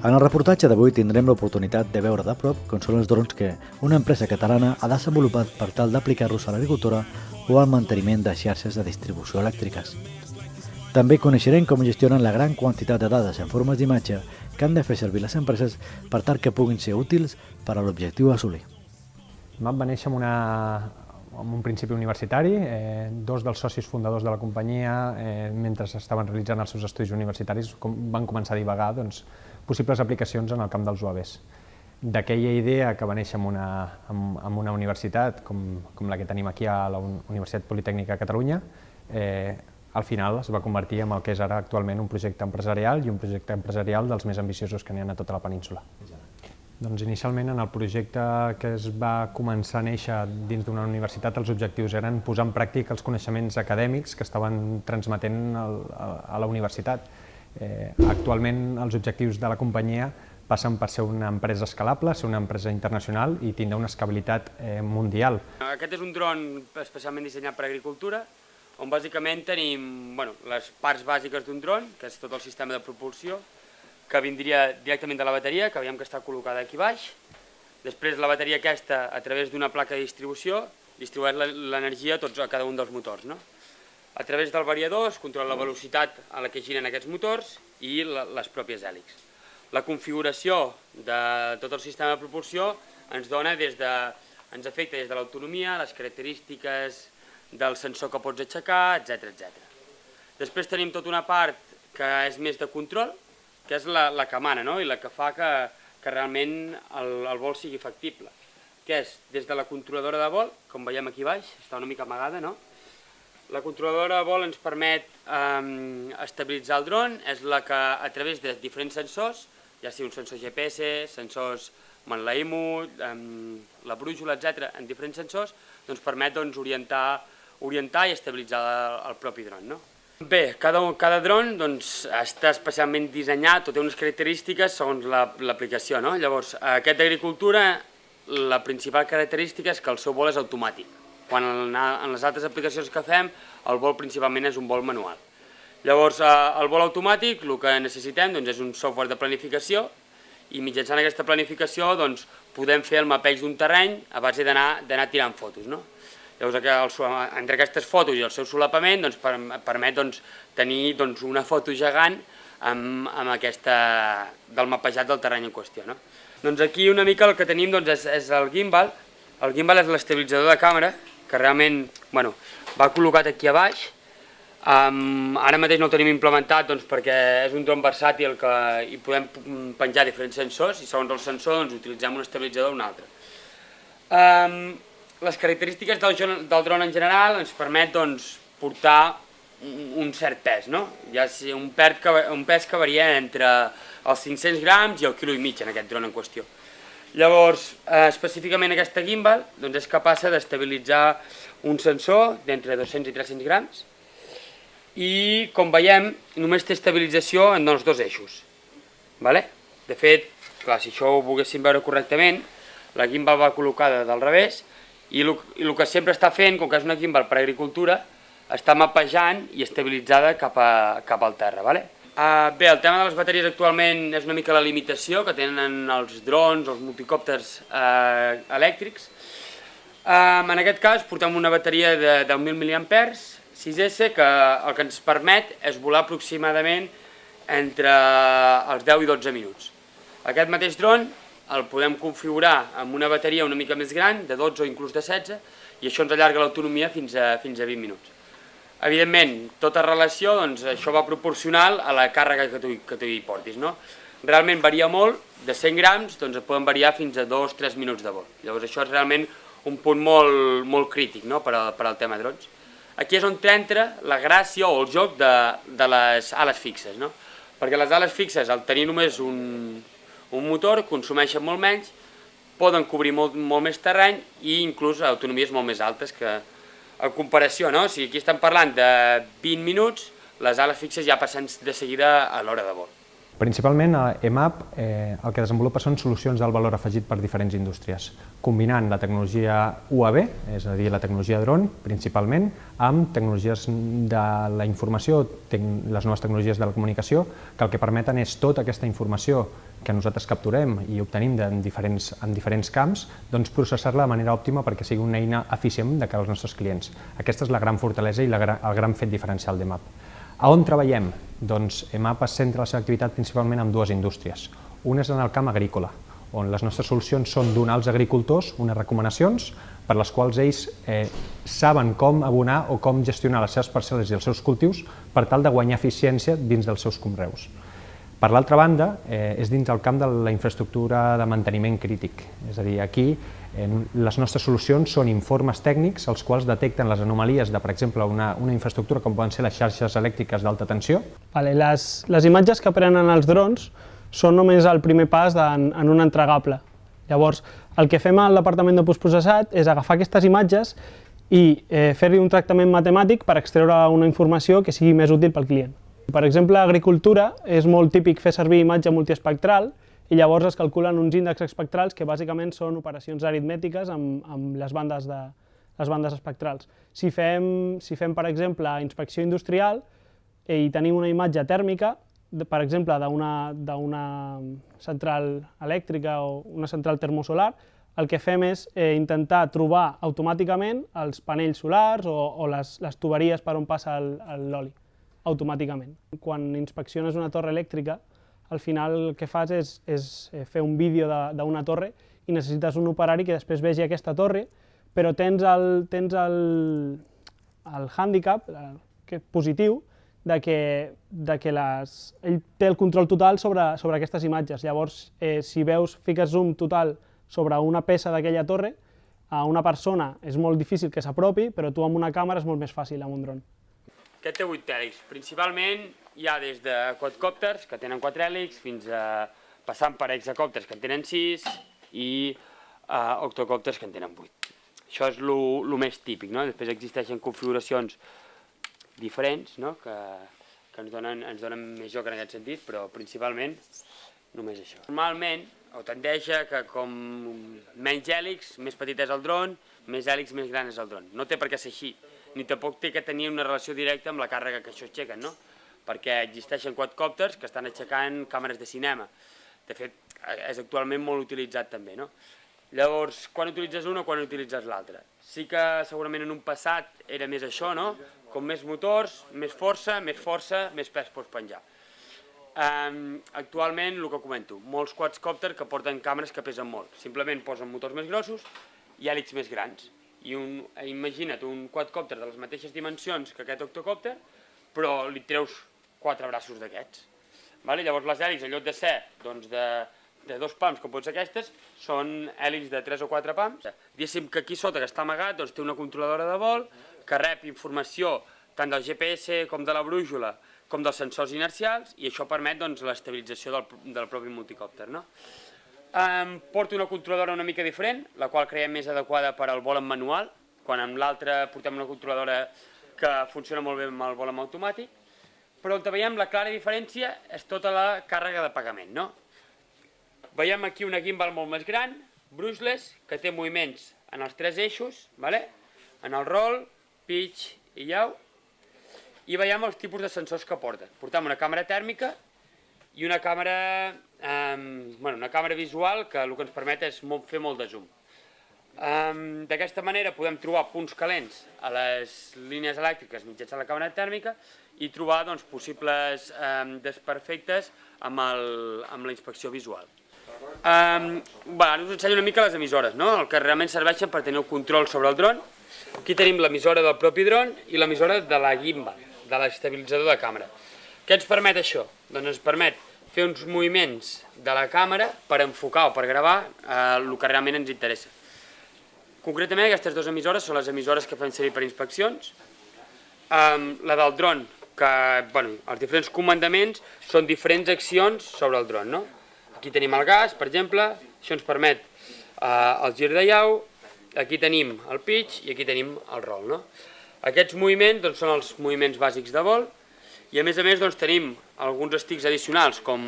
En el reportatge d'avui tindrem l'oportunitat de veure de prop com són els drons que una empresa catalana ha desenvolupat per tal d'aplicar-los a l'agricultura o al manteniment de xarxes de distribució elèctriques. També coneixerem com gestionen la gran quantitat de dades en formes d'imatge que han de fer servir les empreses per tal que puguin ser útils per a l'objectiu a assolir. MAP va néixer amb un principi universitari. Dos dels socis fundadors de la companyia, mentre estaven realitzant els seus estudis universitaris, van començar a divagar possibles aplicacions en el camp dels UAVs. D'aquella idea que va néixer en una universitat com la que tenim aquí a la Universitat Politècnica de Catalunya, al final es va convertir en el que és ara actualment un projecte empresarial i un projecte empresarial dels més ambiciosos que n'hi ha a tota la península. Doncs inicialment en el projecte que es va començar a néixer dins d'una universitat els objectius eren posar en pràctica els coneixements acadèmics que estaven transmetent a la universitat. Actualment els objectius de la companyia passen per ser una empresa escalable, ser una empresa internacional i tindre una escalabilitat mundial. Aquest és un dron especialment dissenyat per agricultura, on bàsicament tenim les parts bàsiques d'un dron, que és tot el sistema de propulsió, que vindria directament de la bateria, que veiem que està col·locada aquí baix. Després la bateria aquesta, a través d'una placa de distribució, distribueix l'energia a cada un dels motors. A través del variador es controla la velocitat a la que giren aquests motors i les pròpies hèlixs. La configuració de tot el sistema de propulsió ens afecta des de l'autonomia, les característiques del sensor que pots aixecar, etc. Després tenim tota una part que és més de control, que és la que mana i la que fa que realment el vol sigui factible, que és des de la controladora de vol, com veiem aquí baix, està una mica amagada, no? La controladora de vol ens permet estabilitzar el dron, és la que a través de diferents sensors, ja sigui un sensor GPS, sensors amb la IMU, la brújula, etc., en diferents sensors, doncs permet orientar i estabilitzar el propi dron. Bé, cada dron està especialment dissenyat o té unes característiques segons l'aplicació. Llavors, aquest d'agricultura, la principal característica és que el seu vol és automàtic. Quan en les altres aplicacions que fem, el vol principalment és un vol manual. Llavors, el vol automàtic, el que necessitem és un software de planificació i mitjançant aquesta planificació podem fer el mapeig d'un terreny a base d'anar tirant fotos. Llavors, entre aquestes fotos i el seu solapament permet tenir una foto gegant del mapejat del terreny en qüestió. Aquí una mica el que tenim és el gimbal. El gimbal és l'estabilitzador de càmera, que realment va col·locat aquí a baix. Ara mateix no el tenim implementat perquè és un dron versàtil que hi podem penjar diferents sensors i segons el sensor utilitzem un estabilitzador o un altre. Les característiques del dron en general ens permet portar un cert pes, ja sigui un pes que varia entre els 500 grams i el quilo i mig en aquest dron en qüestió. Llavors, específicament aquesta gimbal és capaç d'estabilitzar un sensor d'entre 200 i 300 grams i, com veiem, només té estabilització en els dos eixos. De fet, si això ho volguéssim veure correctament, la gimbal va col·locada del revés i el que sempre està fent, com que és una gimbal per agricultura, està mapejant i estabilitzada cap al terra. Bé, el tema de les bateries actualment és una mica la limitació que tenen els drons, els multicòpters elèctrics. En aquest cas portem una bateria de 10.000 mAh, 6S, que el que ens permet és volar aproximadament entre els 10 i 12 minuts. Aquest mateix dron el podem configurar amb una bateria una mica més gran, de 12 o inclús de 16, i això ens allarga l'autonomia fins a 20 minuts. Evidentment, tota relació, això va proporcional a la càrrega que tu hi portis. Realment varia molt, de 100 grams poden variar fins a 2-3 minuts de vol. Llavors això és realment un punt molt crític per al tema drons. Aquí és on entra la gràcia o el joc de les ales fixes, perquè les ales fixes, al tenir només un motor, consumeixen molt menys, poden cobrir molt més terreny i inclús autonomies molt més altes que a comparació. Si aquí estem parlant de 20 minuts, les ales fixes ja passen de seguida a l'hora de vol. Principalment, EMAP el que desenvolupa són solucions d'alt valor afegit per diferents indústries, combinant la tecnologia UAV, és a dir, la tecnologia dron, principalment, amb tecnologies de la informació, les noves tecnologies de la comunicació, que el que permeten és tota aquesta informació que nosaltres capturem i obtenim en diferents camps, doncs processar-la de manera òptima perquè sigui una eina eficient de cara als nostres clients. Aquesta és la gran fortalesa i el gran fet diferencial d'EMAP. A on treballem? Doncs EMAP es centra la seva activitat principalment en dues indústries. Una és en el camp agrícola, on les nostres solucions són donar als agricultors unes recomanacions per les quals ells saben com abonar o com gestionar les seves parcel·les i els seus cultius per tal de guanyar eficiència dins dels seus conreus. Per l'altra banda, és dins el camp de la infraestructura de manteniment crític, és a dir, aquí les nostres solucions són informes tècnics els quals detecten les anomalies de, per exemple, una infraestructura com poden ser les xarxes elèctriques d'alta tensió. Les imatges que prenen els drons són només el primer pas en un entregable. Llavors, el que fem al departament de postprocessat és agafar aquestes imatges i fer-hi un tractament matemàtic per extreure una informació que sigui més útil pel client. Per exemple, a agricultura és molt típic fer servir imatge multiespectral i llavors es calculen uns índexs espectrals que bàsicament són operacions aritmètiques amb les bandes espectrals. Si fem, per exemple, inspecció industrial i tenim una imatge tèrmica, per exemple, d'una central elèctrica o una central termosolar, el que fem és intentar trobar automàticament els panells solars o les tuberies per on passa l'oli, automàticament. Quan inspecciones una torre elèctrica, al final el que fas és fer un vídeo d'una torre i necessites un operari que després vegi aquesta torre, però tens el hàndicap positiu de que ell té el control total sobre aquestes imatges. Llavors, si fiques zoom total sobre una peça d'aquella torre, a una persona és molt difícil que s'apropi, però tu amb una càmera és molt més fàcil amb un dron. Aquest té 8 hèlixs. Principalment hi ha des de quadcòpters, que tenen 4 hèlixs, fins a passant per hexacòpters, que en tenen 6, i octocòpters, que en tenen 8. Això és el més típic, no? Després existeixen configuracions diferents, no? que ens donen més joc en aquest sentit, però principalment només això. Normalment, ho tendeix a que com menys hèlix, més petit és el dron, més hèlix, més gran és el dron. No té per què ser així, ni tampoc té que tenir una relació directa amb la càrrega que això aixequen, no? Perquè existeixen quadcòpters que estan aixecant càmeres de cinema. De fet, és actualment molt utilitzat també, no? Llavors, quan utilitzes una o quan utilitzes l'altra? Sí que segurament en un passat era més això, no? Com més motors, més força, més pes pots penjar. Actualment, el que comento, molts quadcòpters que porten càmeres que pesen molt. Simplement posen motors més grossos i hèlixs més grans. I imagina't un quadcòpter de les mateixes dimensions que aquest octocòpter, però li treus 4 braços d'aquests. Llavors les hèlixs, en lloc de ser de 2 pams, com poden ser aquestes, són hèlixs de 3 o 4 pams. Diguéssim que aquí sota, que està amagat, té una controladora de vol que rep informació tant del GPS com de la brújula com dels sensors inercials, i això permet l'estabilització del propi multicòpter. Porto una controladora una mica diferent, la qual creiem més adequada per al vol en manual, quan amb l'altra portem una controladora que funciona molt bé amb el vol en automàtic, però on veiem la clara diferència és tota la càrrega de pagament. Veiem aquí una gimbal molt més gran, brushless, que té moviments en els 3 eixos, en el roll, pitch i llau, i veiem els tipus de sensors que porten. Portem una càmera tèrmica i una càmera visual que el que ens permet és fer molt de zoom. D'aquesta manera podem trobar punts calents a les línies elèctriques mitjançant la càmera tèrmica i trobar possibles desperfectes amb la inspecció visual. Ara us ensenyo una mica les emissores, el que realment serveixen per tenir el control sobre el dron. Aquí tenim l'emissora del propi dron i l'emissora de la gimbal, de l'estabilitzador de càmera. Què ens permet això? Doncs ens permet fer uns moviments de la càmera per enfocar o per gravar el que realment ens interessa. Concretament, aquestes 2 emissores són les emissores que fem servir per inspeccions. La del dron, que els diferents comandaments són diferents accions sobre el dron. Aquí tenim el gas, per exemple, això ens permet el gir de llau, aquí tenim el pitch i aquí tenim el roll. Aquests moviments són els moviments bàsics de vol I a més doncs, tenim alguns sticks addicionals, com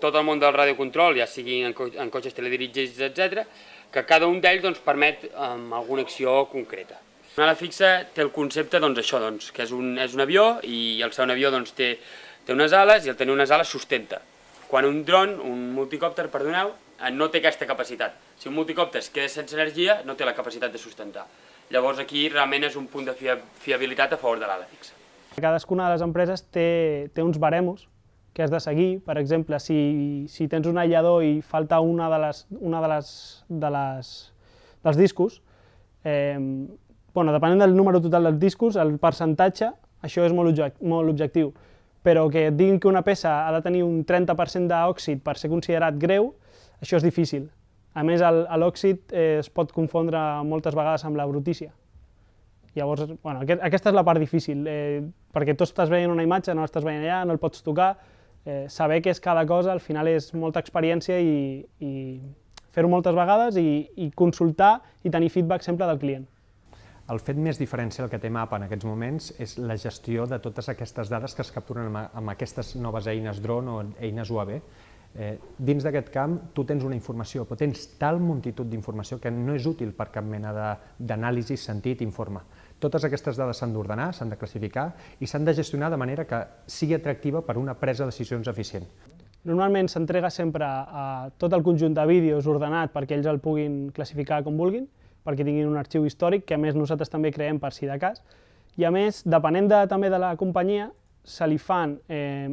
tot el món del radiocontrol, ja sigui en cotxes teledirigits, etc., que cada un d'ells doncs, permet alguna acció concreta. Una ala fixa té el concepte això, que és un avió i al ser un avió doncs, té unes ales i al tenir unes ales sustenta. Quan un dron, un multicòpter, perdoneu, no té aquesta capacitat. Si un multicòpter es queda sense energia, no té la capacitat de sustentar. Llavors aquí realment és un punt de fiabilitat a favor de l'ala fixa. Cadascuna de les empreses té uns baremos que has de seguir. Per exemple, si tens un aïllador i falta una dels discos, depenent del número total dels discos, el percentatge, això és molt objectiu, però que et diguin que una peça ha de tenir un 30% d'òxid per ser considerat greu, això és difícil. A més, l'òxid es pot confondre moltes vegades amb la brutícia. Llavors, aquesta és la part difícil, perquè tu estàs veient una imatge, no l'estàs veient allà, no el pots tocar, saber què és cada cosa al final és molta experiència i fer-ho moltes vegades i consultar i tenir feedback sempre del client. El fet més diferencial que té MAP en aquests moments és la gestió de totes aquestes dades que es capturen amb aquestes noves eines drone o eines UAV. Dins d'aquest camp tu tens una informació, però tens tal multitud d'informació que no és útil per cap mena d'anàlisi, sentit, informe. Totes aquestes dades s'han d'ordenar, s'han de classificar i s'han de gestionar de manera que sigui atractiva per una presa de decisions eficient. Normalment s'entrega sempre tot el conjunt de vídeos ordenat perquè ells el puguin classificar com vulguin, perquè tinguin un arxiu històric, que a més nosaltres també creem per si de cas. I a més, depenent també de la companyia, se li fan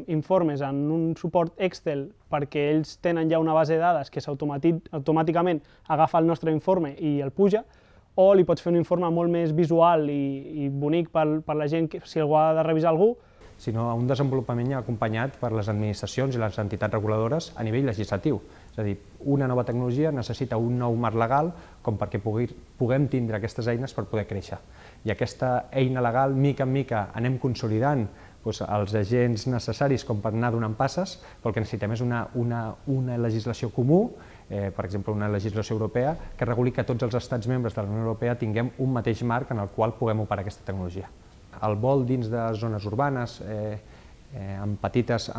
informes en un suport Excel perquè ells tenen ja una base de dades que automàticament agafa el nostre informe i el puja, o li pots fer un informe molt més visual i bonic per la gent, si algú ha de revisar algú. Sinó a un desenvolupament acompanyat per les administracions i les entitats reguladores a nivell legislatiu. És a dir, una nova tecnologia necessita un nou marc legal com perquè puguem tindre aquestes eines per poder créixer. I aquesta eina legal, mica en mica, anem consolidant els agents necessaris com per anar donant passes, però el que necessitem és una legislació comú, per exemple una legislació europea, que reguli que tots els estats membres de la Unió Europea tinguem un mateix marc en el qual puguem operar aquesta tecnologia. El vol dins de zones urbanes, amb petites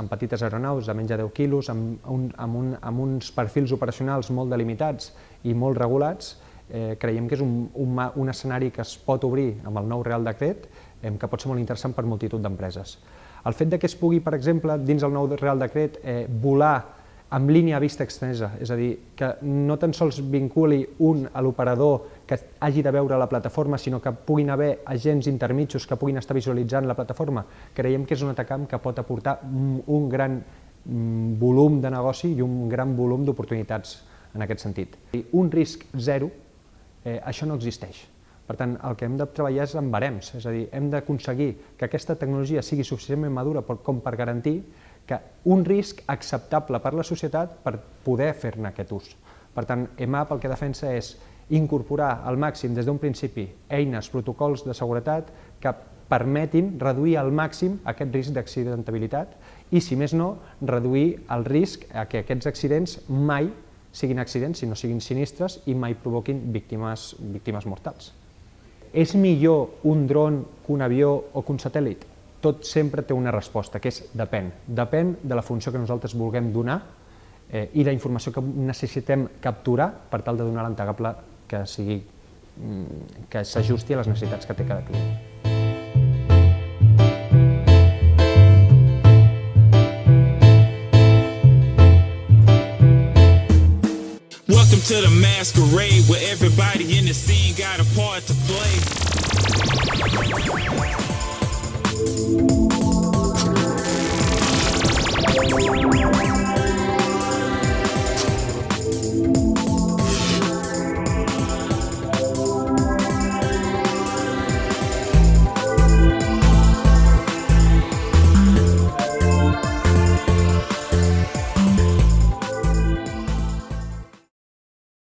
aeronaus de menys de 10 quilos, amb uns perfils operacionals molt delimitats i molt regulats, creiem que és un escenari que es pot obrir amb el nou Real Decret, que pot ser molt interessant per multitud d'empreses. El fet que es pugui, per exemple, dins el nou Real Decret, volar amb línia a vista extensa, és a dir, que no tan sols vinculi un a l'operador que hagi de veure la plataforma, sinó que puguin haver agents intermitjos que puguin estar visualitzant la plataforma, creiem que és un atacant que pot aportar un gran volum de negoci i un gran volum d'oportunitats en aquest sentit. Un risc zero, això no existeix. Per tant, el que hem de treballar és amb barems, és a dir, hem d'aconseguir que aquesta tecnologia sigui suficientment madura com per garantir que un risc acceptable per la societat per poder fer-ne aquest ús. Per tant, EMAP el que defensa és incorporar al màxim des d'un principi eines, protocols de seguretat que permetin reduir al màxim aquest risc d'accidentabilitat i, si més no, reduir el risc a que aquests accidents mai siguin accidents, sinó siguin sinistres i mai provoquin víctimes mortals. És millor un dron que un avió o que un satèl·lit? Tot sempre té una resposta, que és depèn. Depèn de la funció que nosaltres vulguem donar i la informació que necessitem capturar per tal de donar l'entregable que s'ajusti a les necessitats que té cada client. Welcome to the masquerade where everybody in the scene got a part to play.